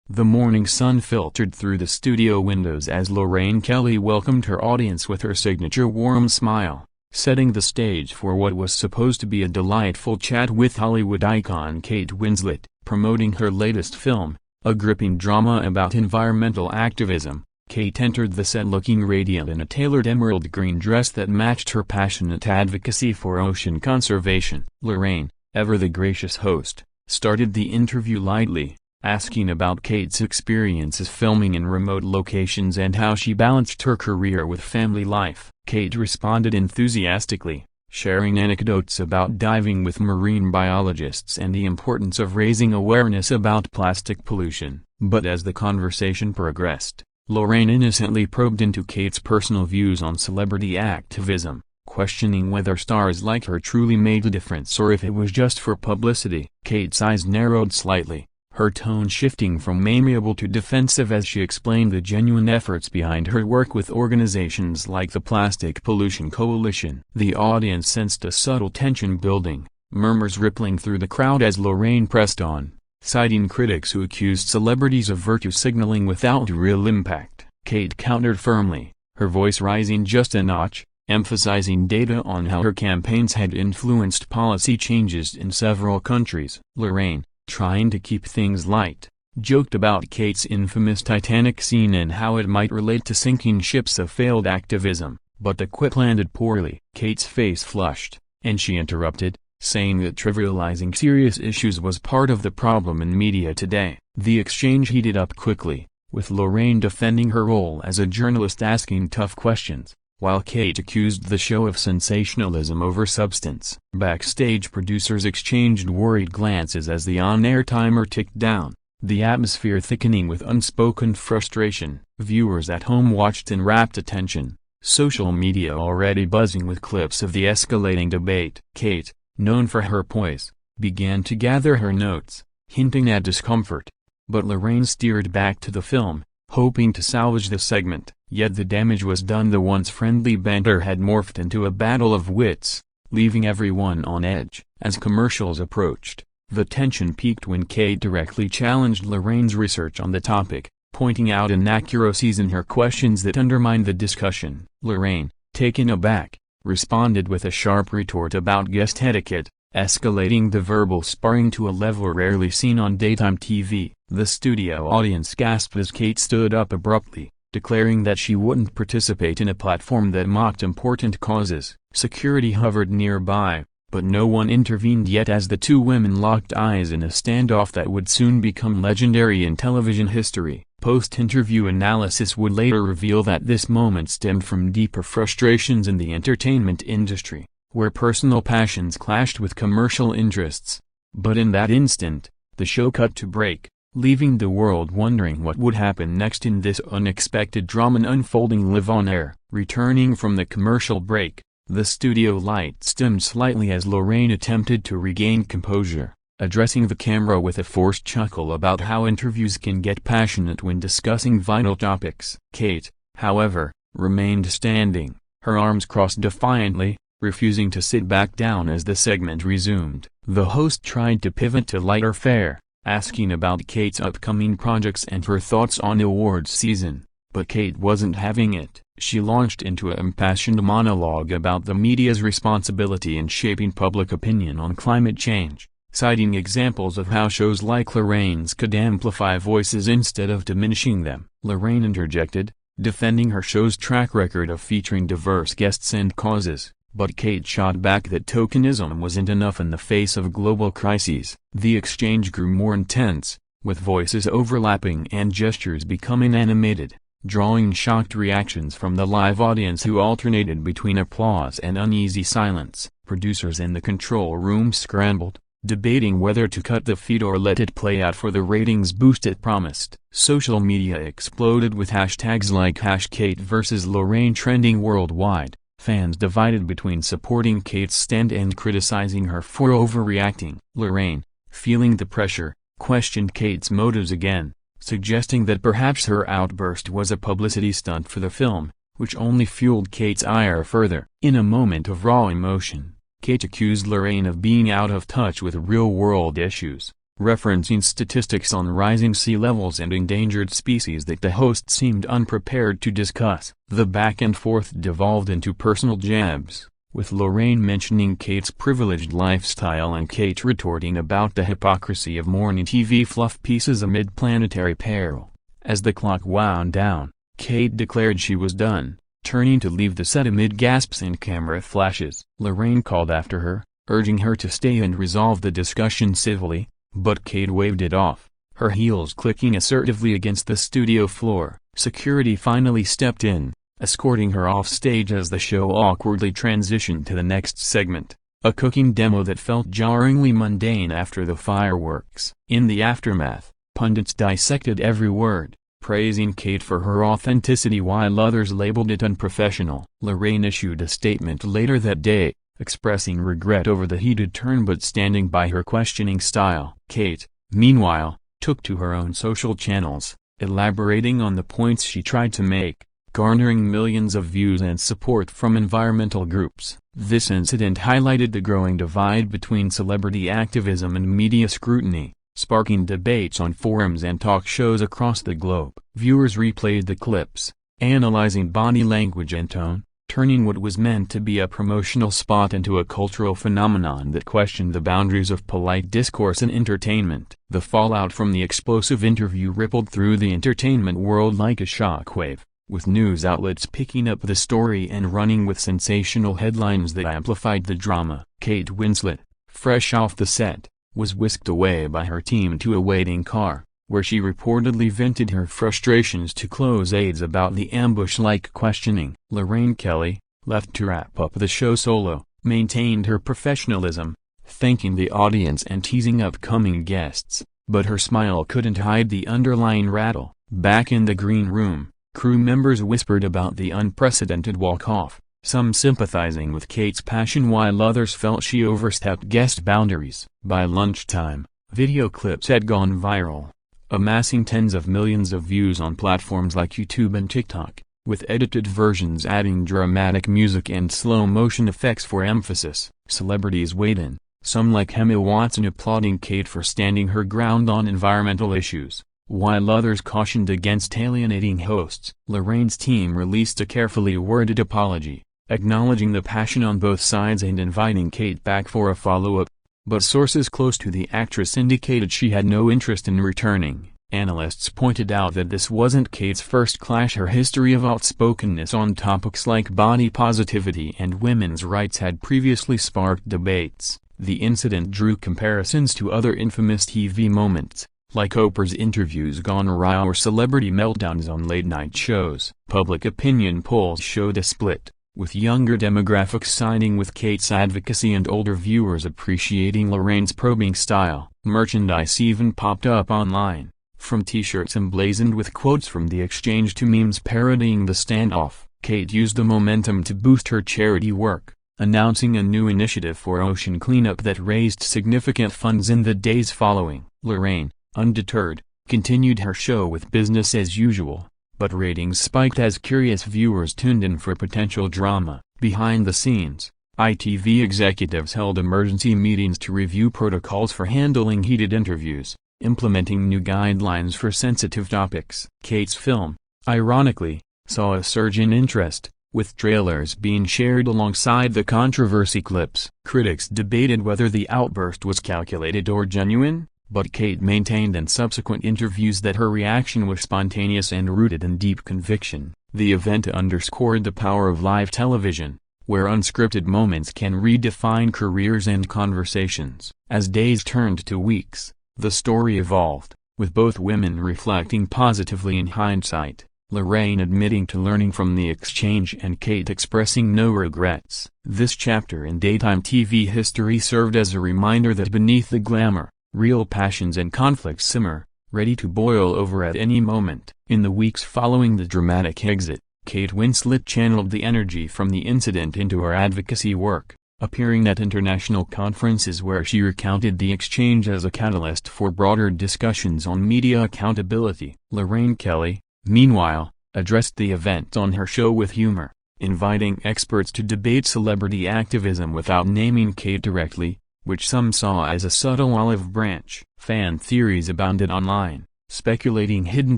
The morning sun filtered through the studio windows as Lorraine Kelly welcomed her audience with her signature warm smile, setting the stage for what was supposed to be a delightful chat with Hollywood icon Kate Winslet, promoting her latest film, a gripping drama about environmental activism. Kate entered the set looking radiant in a tailored emerald green dress that matched her passionate advocacy for ocean conservation. Lorraine, ever the gracious host, started the interview lightly, asking about Kate's experiences filming in remote locations and how she balanced her career with family life. Kate responded enthusiastically, sharing anecdotes about diving with marine biologists and the importance of raising awareness about plastic pollution. But as the conversation progressed, Lorraine innocently probed into Kate's personal views on celebrity activism, questioning whether stars like her truly made a difference or if it was just for publicity. Kate's eyes narrowed slightly, her tone shifting from amiable to defensive as she explained the genuine efforts behind her work with organizations like the Plastic Pollution Coalition. The audience sensed a subtle tension building, murmurs rippling through the crowd as Lorraine pressed on, citing critics who accused celebrities of virtue signaling without real impact. Kate countered firmly, her voice rising just a notch, emphasizing data on how her campaigns had influenced policy changes in several countries. Lorraine, trying to keep things light, joked about Kate's infamous Titanic scene and how it might relate to sinking ships of failed activism, but the quip landed poorly. Kate's face flushed, and she interrupted, saying that trivializing serious issues was part of the problem in media today. The exchange heated up quickly, with Lorraine defending her role as a journalist asking tough questions, while Kate accused the show of sensationalism over substance. Backstage producers exchanged worried glances as the on-air timer ticked down, the atmosphere thickening with unspoken frustration. Viewers at home watched in rapt attention, social media already buzzing with clips of the escalating debate. Kate, known for her poise, began to gather her notes, hinting at discomfort. But Lorraine steered back to the film, hoping to salvage the segment. Yet the damage was done. The once friendly banter had morphed into a battle of wits, leaving everyone on edge. As commercials approached, the tension peaked when Kate directly challenged Lorraine's research on the topic, pointing out inaccuracies in her questions that undermined the discussion. Lorraine, taken aback, responded with a sharp retort about guest etiquette, escalating the verbal sparring to a level rarely seen on daytime TV. The studio audience gasped as Kate stood up abruptly, declaring that she wouldn't participate in a platform that mocked important causes. Security hovered nearby, but no one intervened yet as the two women locked eyes in a standoff that would soon become legendary in television history. Post-interview analysis would later reveal that this moment stemmed from deeper frustrations in the entertainment industry, where personal passions clashed with commercial interests. But in that instant, the show cut to break, leaving the world wondering what would happen next in this unexpected drama unfolding live on air. Returning from the commercial break, the studio lights dimmed slightly as Lorraine attempted to regain composure, addressing the camera with a forced chuckle about how interviews can get passionate when discussing vital topics. Kate, however, remained standing, her arms crossed defiantly, refusing to sit back down as the segment resumed. The host tried to pivot to lighter fare, asking about Kate's upcoming projects and her thoughts on awards season, but Kate wasn't having it. She launched into an impassioned monologue about the media's responsibility in shaping public opinion on climate change, citing examples of how shows like Lorraine's could amplify voices instead of diminishing them. Lorraine interjected, defending her show's track record of featuring diverse guests and causes. But Kate shot back that tokenism wasn't enough in the face of global crises. The exchange grew more intense, with voices overlapping and gestures becoming animated, drawing shocked reactions from the live audience who alternated between applause and uneasy silence. Producers in the control room scrambled, debating whether to cut the feed or let it play out for the ratings boost it promised. Social media exploded with hashtags like #KateVS.Lorraine trending worldwide. Fans divided between supporting Kate's stand and criticizing her for overreacting. Lorraine, feeling the pressure, questioned Kate's motives again, suggesting that perhaps her outburst was a publicity stunt for the film, which only fueled Kate's ire further. In a moment of raw emotion, Kate accused Lorraine of being out of touch with real-world issues, referencing statistics on rising sea levels and endangered species that the host seemed unprepared to discuss. The back and forth devolved into personal jabs, with Lorraine mentioning Kate's privileged lifestyle and Kate retorting about the hypocrisy of morning TV fluff pieces amid planetary peril. As the clock wound down, Kate declared she was done, turning to leave the set amid gasps and camera flashes. Lorraine called after her, urging her to stay and resolve the discussion civilly, but Kate waved it off, her heels clicking assertively against the studio floor. Security finally stepped in, escorting her off stage as the show awkwardly transitioned to the next segment, a cooking demo that felt jarringly mundane after the fireworks. In the aftermath, pundits dissected every word, praising Kate for her authenticity while others labeled it unprofessional. Lorraine issued a statement later that day, expressing regret over the heated turn but standing by her questioning style. Kate, meanwhile, took to her own social channels, elaborating on the points she tried to make, garnering millions of views and support from environmental groups. This incident highlighted the growing divide between celebrity activism and media scrutiny, sparking debates on forums and talk shows across the globe. Viewers replayed the clips, analyzing body language and tone, turning what was meant to be a promotional spot into a cultural phenomenon that questioned the boundaries of polite discourse and entertainment. The fallout from the explosive interview rippled through the entertainment world like a shockwave, with news outlets picking up the story and running with sensational headlines that amplified the drama. Kate Winslet, fresh off the set, was whisked away by her team to a waiting car, where she reportedly vented her frustrations to close aides about the ambush-like questioning. Lorraine Kelly, left to wrap up the show solo, maintained her professionalism, thanking the audience and teasing upcoming guests, but her smile couldn't hide the underlying rattle. Back in the green room, crew members whispered about the unprecedented walk-off, some sympathizing with Kate's passion while others felt she overstepped guest boundaries. By lunchtime, video clips had gone viral, amassing tens of millions of views on platforms like YouTube and TikTok, with edited versions adding dramatic music and slow-motion effects for emphasis. Celebrities weighed in, some like Emma Watson applauding Kate for standing her ground on environmental issues, while others cautioned against alienating hosts. Lorraine's team released a carefully worded apology, acknowledging the passion on both sides and inviting Kate back for a follow-up, but sources close to the actress indicated she had no interest in returning. Analysts pointed out that this wasn't Kate's first clash. Her history of outspokenness on topics like body positivity and women's rights had previously sparked debates. The incident drew comparisons to other infamous TV moments, like Oprah's interviews gone awry or celebrity meltdowns on late-night shows. Public opinion polls showed a split, with younger demographics siding with Kate's advocacy and older viewers appreciating Lorraine's probing style. Merchandise even popped up online, from t-shirts emblazoned with quotes from the exchange to memes parodying the standoff. Kate used the momentum to boost her charity work, announcing a new initiative for ocean cleanup that raised significant funds in the days following. Lorraine, undeterred, continued her show with business as usual, but ratings spiked as curious viewers tuned in for potential drama. Behind the scenes, ITV executives held emergency meetings to review protocols for handling heated interviews, implementing new guidelines for sensitive topics. Kate's film, ironically, saw a surge in interest, with trailers being shared alongside the controversy clips. Critics debated whether the outburst was calculated or genuine, but Kate maintained in subsequent interviews that her reaction was spontaneous and rooted in deep conviction. The event underscored the power of live television, where unscripted moments can redefine careers and conversations. As days turned to weeks, the story evolved, with both women reflecting positively in hindsight, Lorraine admitting to learning from the exchange and Kate expressing no regrets. This chapter in daytime TV history served as a reminder that beneath the glamour, real passions and conflicts simmer, ready to boil over at any moment. In the weeks following the dramatic exit, Kate Winslet channeled the energy from the incident into her advocacy work, appearing at international conferences where she recounted the exchange as a catalyst for broader discussions on media accountability. Lorraine Kelly, meanwhile, addressed the event on her show with humor, inviting experts to debate celebrity activism without naming Kate directly, which some saw as a subtle olive branch. Fan theories abounded online, speculating hidden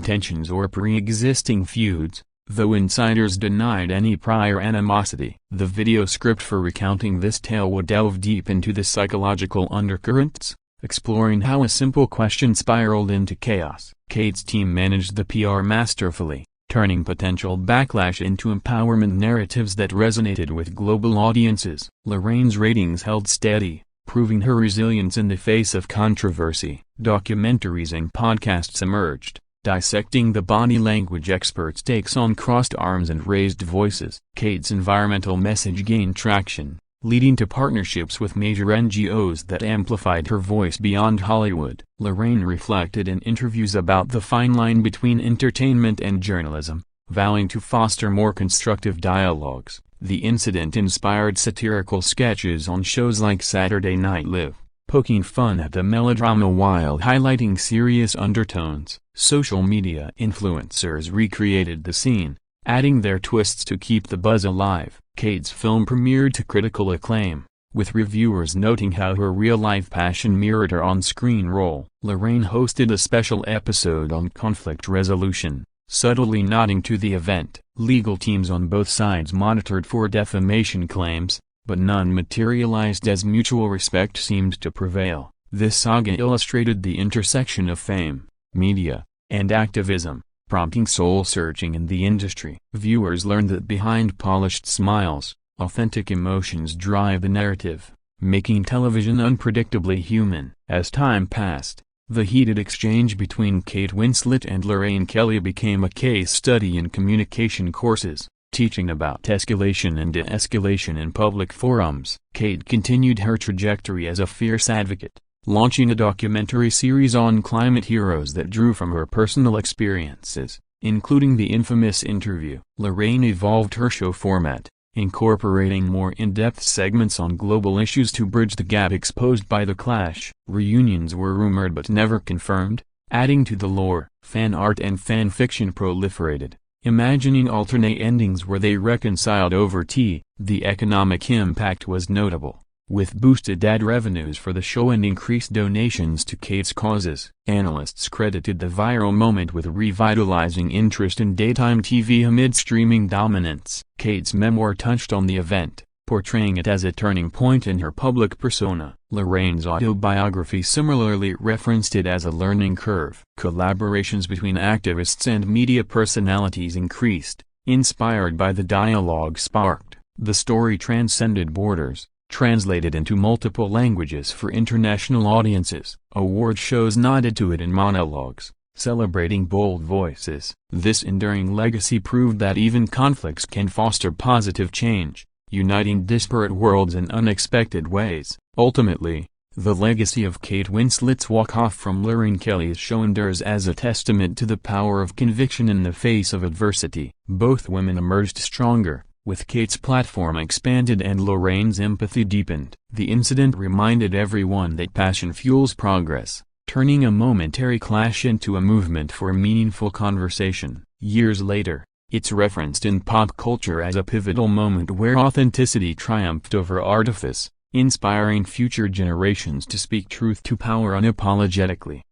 tensions or pre-existing feuds, though insiders denied any prior animosity. The video script for recounting this tale would delve deep into the psychological undercurrents, exploring how a simple question spiraled into chaos. Kate's team managed the PR masterfully, turning potential backlash into empowerment narratives that resonated with global audiences. Lorraine's ratings held steady, proving her resilience in the face of controversy. Documentaries and podcasts emerged, dissecting the body language experts' takes on crossed arms and raised voices. Kate's environmental message gained traction, leading to partnerships with major NGOs that amplified her voice beyond Hollywood. Lorraine reflected in interviews about the fine line between entertainment and journalism, vowing to foster more constructive dialogues. The incident inspired satirical sketches on shows like Saturday Night Live, poking fun at the melodrama while highlighting serious undertones. Social media influencers recreated the scene, adding their twists to keep the buzz alive. Kate's film premiered to critical acclaim, with reviewers noting how her real-life passion mirrored her on-screen role. Lorraine hosted a special episode on conflict resolution, subtly nodding to the event. Legal teams on both sides monitored for defamation claims, but none materialized as mutual respect seemed to prevail. This saga illustrated the intersection of fame, media, and activism, prompting soul-searching in the industry. Viewers learned that behind polished smiles, authentic emotions drive the narrative, making television unpredictably human. As time passed, the heated exchange between Kate Winslet and Lorraine Kelly became a case study in communication courses, teaching about escalation and de-escalation in public forums. Kate continued her trajectory as a fierce advocate, launching a documentary series on climate heroes that drew from her personal experiences, including The Infamous Interview. Lorraine evolved her show format, incorporating more in-depth segments on global issues to bridge the gap exposed by The Clash. Reunions were rumored but never confirmed, adding to the lore. Fan art and fan fiction proliferated, imagining alternate endings where they reconciled over tea. The economic impact was notable, with boosted ad revenues for the show and increased donations to Kate's causes. Analysts credited the viral moment with revitalizing interest in daytime TV amid streaming dominance. Kate's memoir touched on the event, portraying it as a turning point in her public persona. Lorraine's autobiography similarly referenced it as a learning curve. Collaborations between activists and media personalities increased, inspired by the dialogue sparked. The story transcended borders, translated into multiple languages for international audiences. Award shows nodded to it in monologues, celebrating bold voices. This enduring legacy proved that even conflicts can foster positive change, uniting disparate worlds in unexpected ways. Ultimately, the legacy of Kate Winslet's walk-off from Lorraine Kelly's show endures as a testament to the power of conviction in the face of adversity. Both women emerged stronger, with Kate's platform expanded and Lorraine's empathy deepened. The incident reminded everyone that passion fuels progress, turning a momentary clash into a movement for meaningful conversation. Years later, it's referenced in pop culture as a pivotal moment where authenticity triumphed over artifice, inspiring future generations to speak truth to power unapologetically.